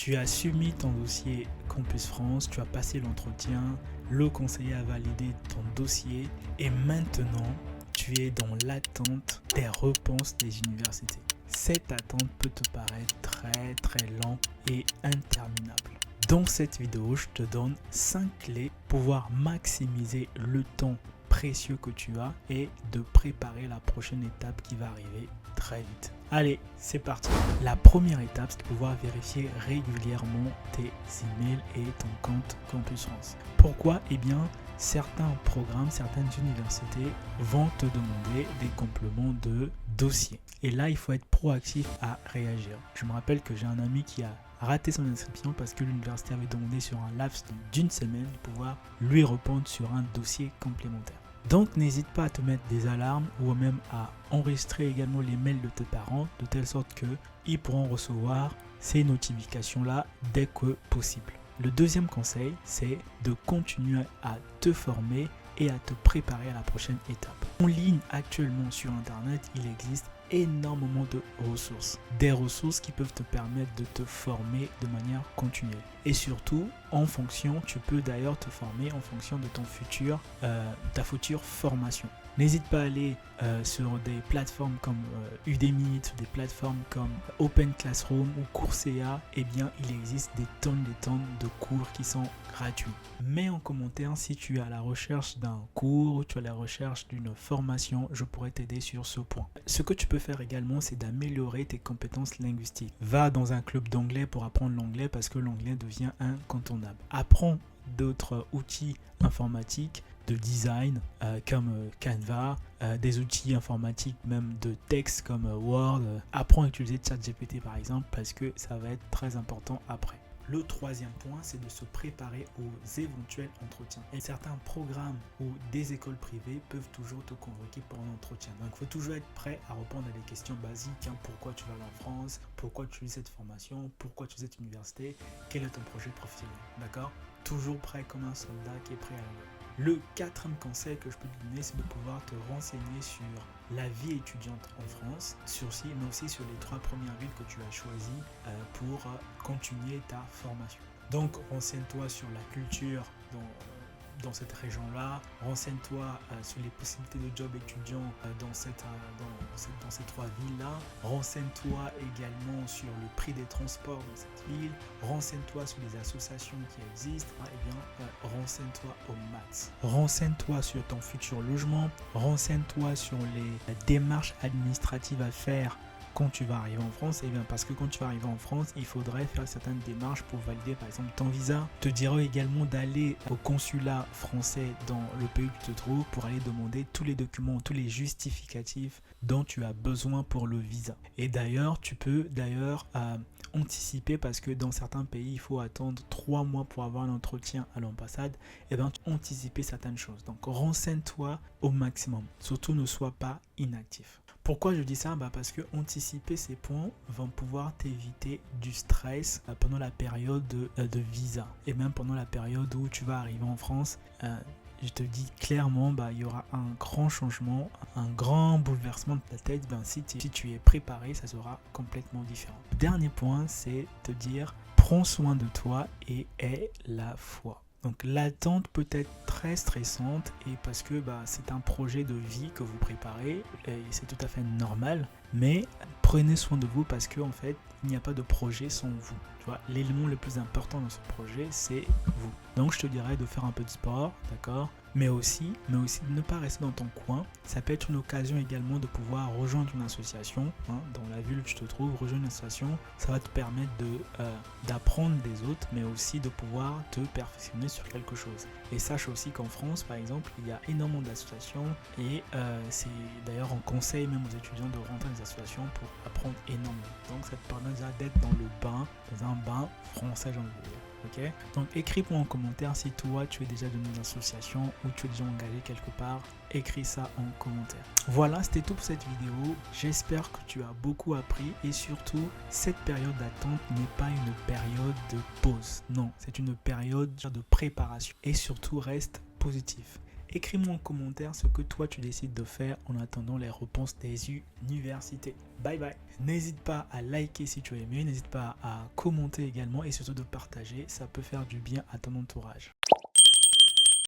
Tu as soumis ton dossier Campus France, tu as passé l'entretien, le conseiller a validé ton dossier et maintenant tu es dans l'attente des réponses des universités. Cette attente peut te paraître très lente et interminable. Dans cette vidéo, je te donne 5 clés pour pouvoir maximiser le temps précieux que tu as et de préparer la prochaine étape qui va arriver très vite. Allez, c'est parti. La première étape, c'est de pouvoir vérifier régulièrement tes emails et ton compte Campus France. Pourquoi? Eh bien, certains programmes, certaines universités vont te demander des compléments de dossier. Et là, il faut être proactif à réagir. Je me rappelle que j'ai un ami qui a raté son inscription parce que l'université avait demandé sur un laps d'une semaine de pouvoir lui répondre sur un dossier complémentaire. Donc n'hésite pas à te mettre des alarmes ou même à enregistrer également les mails de tes parents de telle sorte qu'ils pourront recevoir ces notifications-là dès que possible. Le deuxième conseil, c'est de continuer à te former et à te préparer à la prochaine étape. En ligne actuellement sur Internet, il existe énormément de ressources. Des ressources qui peuvent te permettre de te former de manière continuelle. Et surtout, tu peux d'ailleurs te former en fonction de ta future formation. N'hésite pas à aller sur des plateformes comme Udemy, sur des plateformes comme Open Classroom ou Coursera. Eh bien, il existe des tonnes de cours qui sont gratuits. Mets en commentaire si tu es à la recherche d'un cours ou tu es à la recherche d'une formation, je pourrais t'aider sur ce point. Ce que tu peux faire également, c'est d'améliorer tes compétences linguistiques. Va dans un club d'anglais pour apprendre l'anglais parce que l'anglais devient incontournable. Apprends d'autres outils informatiques de design comme Canva, des outils informatiques même de texte comme Word. Apprends à utiliser ChatGPT par exemple parce que ça va être très important après. Le troisième point, c'est de se préparer aux éventuels entretiens. Et certains programmes ou des écoles privées peuvent toujours te convoquer pour un entretien. Donc, il faut toujours être prêt à répondre à des questions basiques. Pourquoi tu vas aller en France? Pourquoi tu fais cette formation? Pourquoi tu fais cette université? Quel est ton projet professionnel? D'accord? Toujours prêt comme un soldat qui est prêt à aller. Le quatrième conseil que je peux te donner, c'est de pouvoir te renseigner sur la vie étudiante en France, mais aussi sur les 3 premières villes que tu as choisies pour continuer ta formation. Donc, renseigne-toi sur la culture dans cette région-là, renseigne-toi sur les possibilités de job étudiant dans ces 3 villes-là, renseigne-toi également sur le prix des transports dans cette ville, renseigne-toi sur les associations qui existent, renseigne-toi au max. Renseigne-toi sur ton futur logement, renseigne-toi sur les démarches administratives à faire quand tu vas arriver en France. Et bien parce que quand tu vas arriver en France, il faudrait faire certaines démarches pour valider par exemple ton visa. Je te dirais également d'aller au consulat français dans le pays où tu te trouves pour aller demander tous les documents, tous les justificatifs dont tu as besoin pour le visa. Et d'ailleurs, tu peux anticiper parce que dans certains pays, il faut attendre 3 mois pour avoir un entretien à l'ambassade. Et bien, anticiper certaines choses. Donc, renseigne-toi au maximum. Surtout, ne sois pas inactif. Pourquoi je dis ça? Parce que anticiper ces points vont pouvoir t'éviter du stress pendant la période de visa et même pendant la période où tu vas arriver en France. Je te dis clairement, il y aura un grand changement, un grand bouleversement de ta tête. Si tu es préparé, ça sera complètement différent. Le dernier point, c'est te dire, prends soin de toi et aie la foi. Donc l'attente peut être très stressante et parce que c'est un projet de vie que vous préparez et c'est tout à fait normal, mais prenez soin de vous parce qu'en fait il n'y a pas de projet sans vous. Tu vois, l'élément le plus important dans ce projet, c'est vous. Donc je te dirais de faire un peu de sport, d'accord, mais aussi de ne pas rester dans ton coin. Ça peut être une occasion également de pouvoir rejoindre une association dans la ville où tu te trouves. Rejoindre une association, ça va te permettre d'apprendre des autres, mais aussi de pouvoir te perfectionner sur quelque chose. Et sache aussi qu'en France, par exemple, il y a énormément d'associations et c'est d'ailleurs on conseille même aux étudiants de rentrer dans des associations pour apprendre énormément. Donc ça te permet déjà d'être dans un bain français, j'ai envie de dire. Okay. Donc écris-moi en commentaire si toi tu es déjà dans une association ou tu es déjà engagé quelque part, écris ça en commentaire. Voilà, c'était tout pour cette vidéo. J'espère que tu as beaucoup appris et surtout cette période d'attente n'est pas une période de pause. Non, c'est une période de préparation et surtout reste positif. écris-moi en commentaire ce que toi tu décides de faire en attendant les réponses des universités. Bye bye. N'hésite pas à liker si tu as aimé, n'hésite pas à commenter également et surtout de partager, ça peut faire du bien à ton entourage.